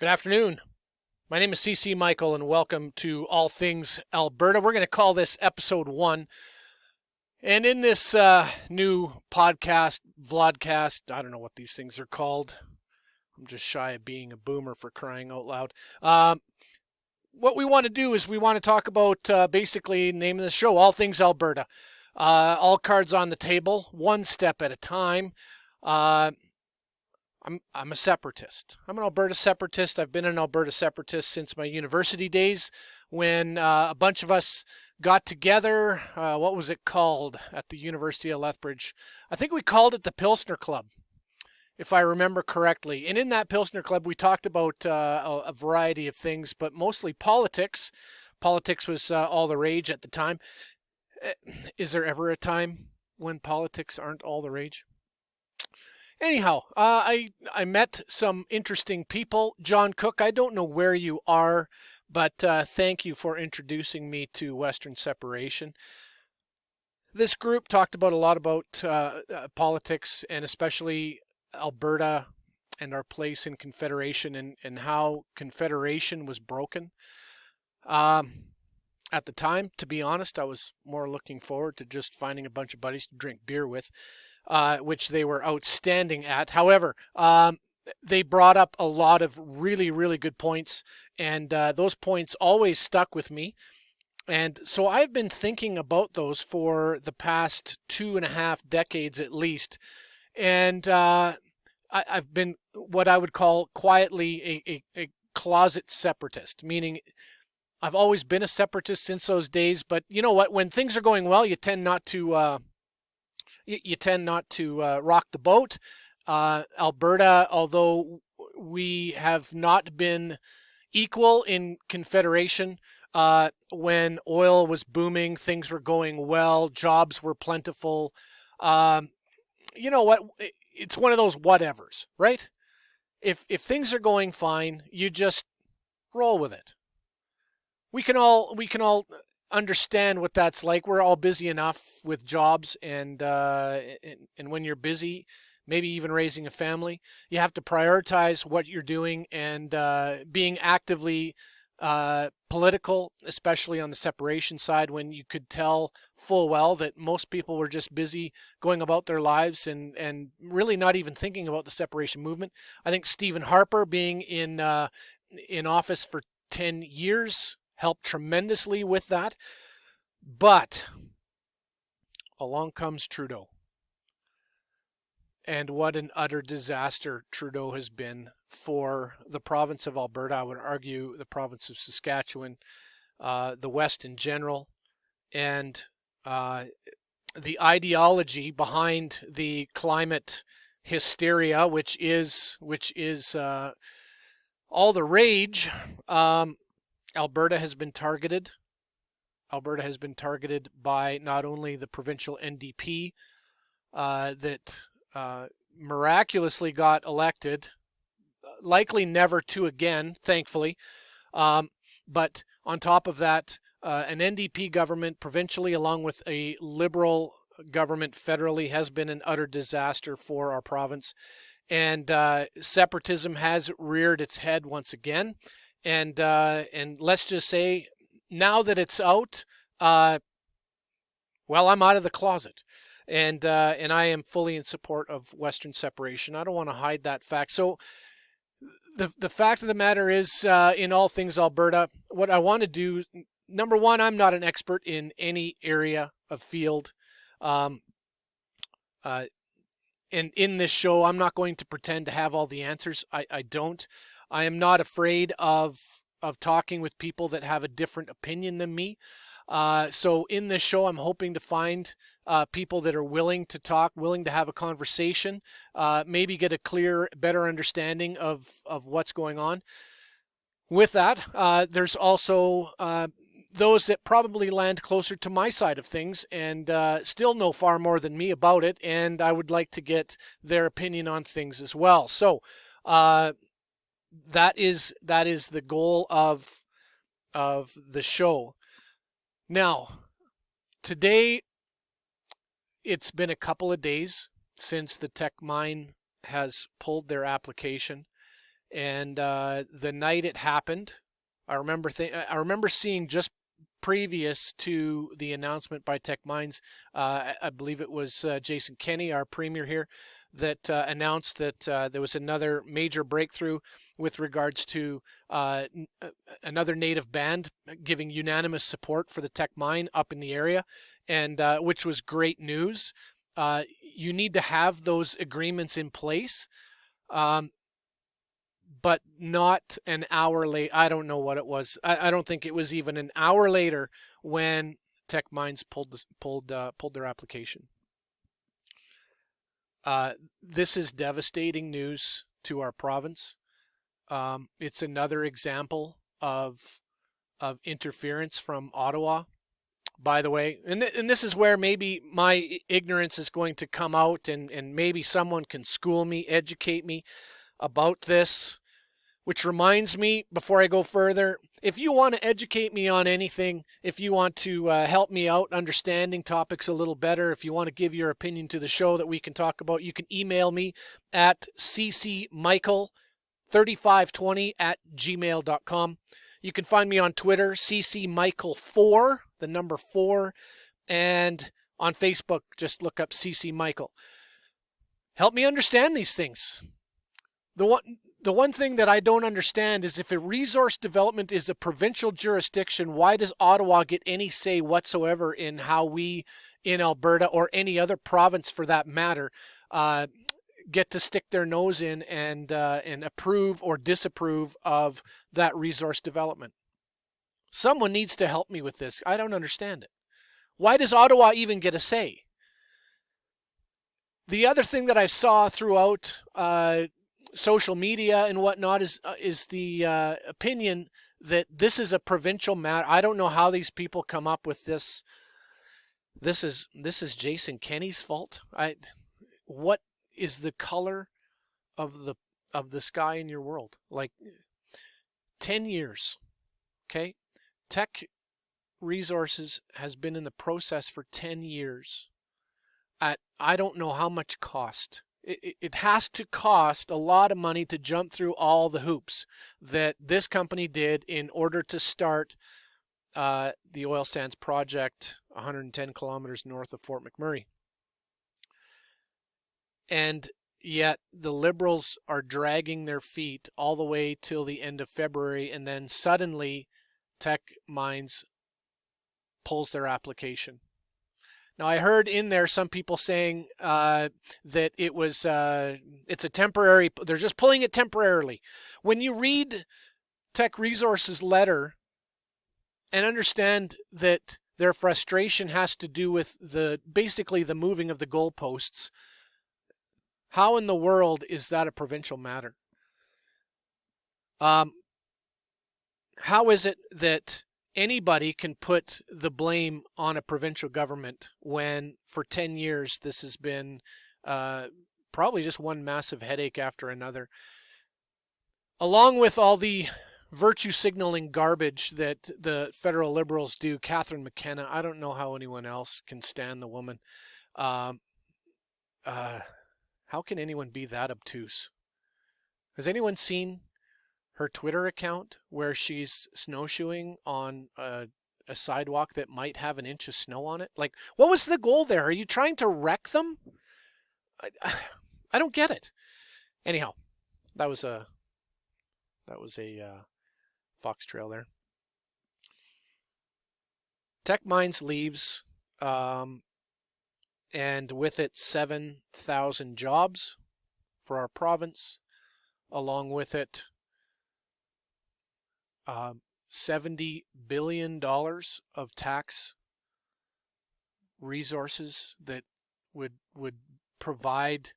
Good afternoon. My name is CC Michael, and welcome to All Things Alberta. We're going to call this episode 1. And in this new podcast, vlogcast, I don't know what these things are called. I'm just shy of being a boomer, for crying out loud. What we want to do is we want to talk about basically, name of the show, All Things Alberta. All cards on the table, one step at a time. I'm a separatist. I'm an Alberta separatist. I've been an Alberta separatist since my university days when a bunch of us got together. What was it called at the University of Lethbridge? I think we called it the Pilsner Club, if I remember correctly. And in that Pilsner Club, we talked about a variety of things, but mostly politics. Politics was all the rage at the time. Is there ever a time when politics aren't all the rage? Anyhow, I met some interesting people. John Cook, I don't know where you are, but thank you for introducing me to Western Separation. This group talked about a lot about politics, and especially Alberta and our place in Confederation, and how Confederation was broken. At the time, to be honest, I was more looking forward to just finding a bunch of buddies to drink beer with. Which they were outstanding at. However, they brought up a lot of really, really good points, and those points always stuck with me. And so I've been thinking about those for the past 2.5 decades at least. And I've been what I would call quietly a closet separatist, meaning I've always been a separatist since those days. But you know what? When things are going well, you tend not to rock the boat. Alberta, although we have not been equal in Confederation, when oil was booming, things were going well, jobs were plentiful. You know what? It's one of those whatevers, right? If things are going fine, you just roll with it. We can all understand what that's like. We're all busy enough with jobs, and when you're busy, maybe even raising a family, you have to prioritize what you're doing, and being actively political, especially on the separation side, when you could tell full well that most people were just busy going about their lives and really not even thinking about the separation movement. I think Stephen Harper being in office for 10 years helped tremendously with that. But along comes Trudeau. And what an utter disaster Trudeau has been for the province of Alberta. I would argue the province of Saskatchewan, the West in general, and the ideology behind the climate hysteria, which is all the rage. Alberta has been targeted. Alberta has been targeted by not only the provincial NDP that miraculously got elected, likely never to again, thankfully, but on top of that, an NDP government provincially along with a Liberal government federally has been an utter disaster for our province. And separatism has reared its head once again. And let's just say, now that it's out, well, I'm out of the closet, and I am fully in support of Western separation. I don't want to hide that fact. So the fact of the matter is, in all things Alberta, what I want to do, number one, I'm not an expert in any area of field. And in this show, I'm not going to pretend to have all the answers. I don't. I am not afraid of talking with people that have a different opinion than me. So in this show, I'm hoping to find people that are willing to talk, willing to have a conversation, maybe get a clear, better understanding of what's going on. With that, there's also those that probably land closer to my side of things and still know far more than me about it, and I would like to get their opinion on things as well. So that is the goal of the show. Now, today, it's been a couple of days since the Tech Mine has pulled their application, And the night it happened, I remember seeing just previous to the announcement by Tech Mines, I believe it was Jason Kenney, our premier here, that announced that there was another major breakthrough with regards to another native band giving unanimous support for the Tech Mine up in the area, and which was great news. You need to have those agreements in place. But not an hour late. I don't know what it was. I don't think it was even an hour later when Tech Mines pulled their application. This is devastating news to our province. It's another example of interference from Ottawa. By the way, and this is where maybe my ignorance is going to come out, and maybe someone can school me, educate me about this. Which reminds me, before I go further, if you want to educate me on anything, if you want to help me out understanding topics a little better, if you want to give your opinion to the show that we can talk about, you can email me at ccmichael3520@gmail.com. You can find me on Twitter, ccmichael4, the number 4, and on Facebook, just look up ccmichael. Help me understand these things. The one thing that I don't understand is if a resource development is a provincial jurisdiction, why does Ottawa get any say whatsoever in how we in Alberta, or any other province for that matter, get to stick their nose in and approve or disapprove of that resource development? Someone needs to help me with this. I don't understand it. Why does Ottawa even get a say? The other thing that I saw throughout social media and whatnot is the opinion that this is a provincial matter. I don't know how these people come up with this. This is Jason Kenney's fault. What is the color of the sky in your world? Like 10 years. Okay? Tech Resources has been in the process for 10 years. At I don't know how much cost. It has to cost a lot of money to jump through all the hoops that this company did in order to start the oil sands project 110 kilometers north of Fort McMurray. And yet the Liberals are dragging their feet all the way till the end of February, and then suddenly Tech Mines pulls their application. Now, I heard in there some people saying that it's a temporary, they're just pulling it temporarily. When you read Tech Resources' letter and understand that their frustration has to do with basically the moving of the goalposts, how in the world is that a provincial matter? How is it that anybody can put the blame on a provincial government when for 10 years this has been probably just one massive headache after another? Along with all the virtue signaling garbage that the federal Liberals do, Catherine McKenna, I don't know how anyone else can stand the woman. How can anyone be that obtuse? Has anyone seen her Twitter account where she's snowshoeing on a sidewalk that might have an inch of snow on it? Like, what was the goal there? Are you trying to wreck them? I don't get it. Anyhow, that was a fox trail there. Tech Mines leaves, and with it 7,000 jobs for our province, along with it $70 billion of tax resources that would provide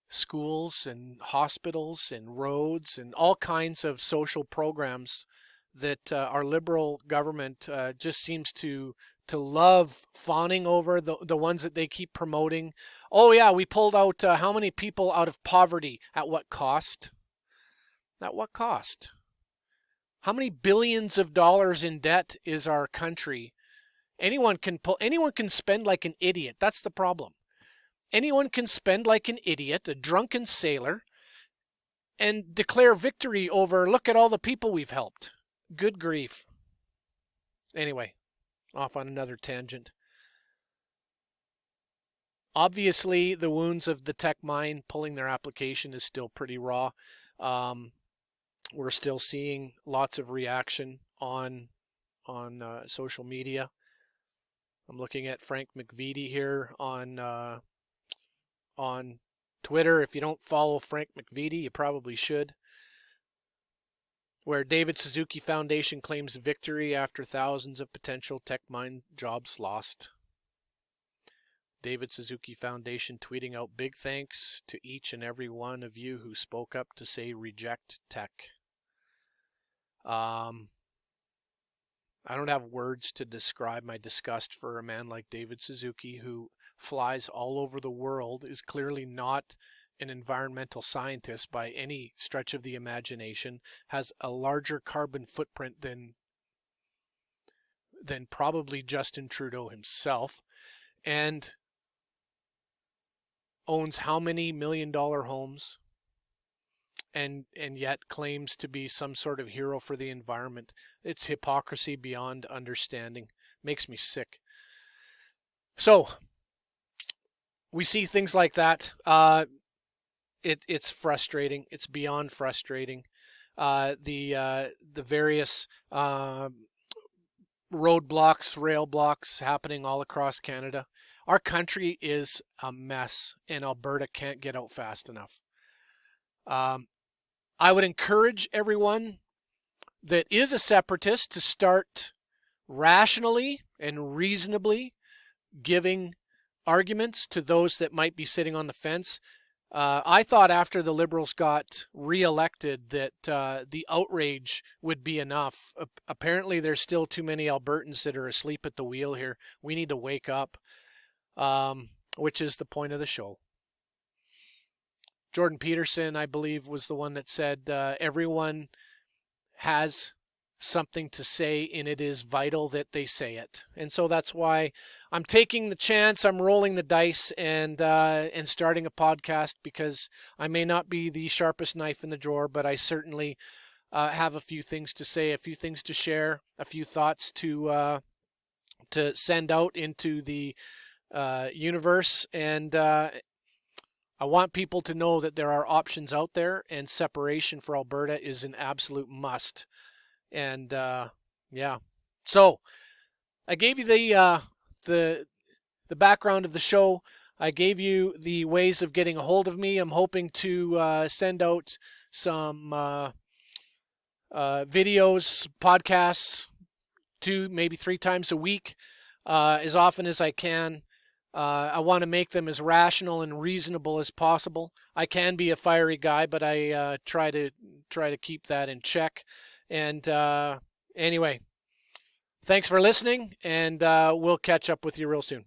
schools and hospitals and roads and all kinds of social programs that our Liberal government just seems to love fawning over, the ones that they keep promoting. Oh yeah, we pulled out how many people out of poverty? At what cost? At what cost? How many billions of dollars in debt is our country? Anyone can spend like an idiot. That's the problem. Anyone can spend like an idiot, a drunken sailor, and declare victory over, look at all the people we've helped. Good grief. Anyway, off on another tangent. Obviously, the wounds of the tech mine pulling their application is still pretty raw. We're still seeing lots of reaction on social media. I'm looking at Frank McVitie here on Twitter. If you don't follow Frank McVitie, you probably should. Where David Suzuki Foundation claims victory after thousands of potential tech mine jobs lost. David Suzuki Foundation tweeting out big thanks to each and every one of you who spoke up to say reject tech. I don't have words to describe my disgust for a man like David Suzuki, who flies all over the world, is clearly not an environmental scientist by any stretch of the imagination, has a larger carbon footprint than probably Justin Trudeau himself, and owns how many million-dollar homes, and yet claims to be some sort of hero for the environment. It's hypocrisy beyond understanding. Makes me sick. So we see things like that. It's frustrating. It's beyond frustrating. The various roadblocks, rail blocks happening all across Canada. Our country is a mess, and Alberta can't get out fast enough. I would encourage everyone that is a separatist to start rationally and reasonably giving arguments to those that might be sitting on the fence. I thought after the Liberals got re-elected that the outrage would be enough. Apparently, there's still too many Albertans that are asleep at the wheel here. We need to wake up, which is the point of the show. Jordan Peterson, I believe, was the one that said everyone has something to say, and it is vital that they say it. And so that's why I'm taking the chance. I'm rolling the dice and starting a podcast, because I may not be the sharpest knife in the drawer, but I certainly have a few things to say, a few things to share, a few thoughts to send out into the universe. And I want people to know that there are options out there, and separation for Alberta is an absolute must. And yeah, so I gave you the background of the show. I gave you the ways of getting a hold of me. I'm hoping to send out some videos, podcasts, 2, maybe 3 times a week, as often as I can. I want to make them as rational and reasonable as possible. I can be a fiery guy, but I try to keep that in check. And anyway, thanks for listening, and we'll catch up with you real soon.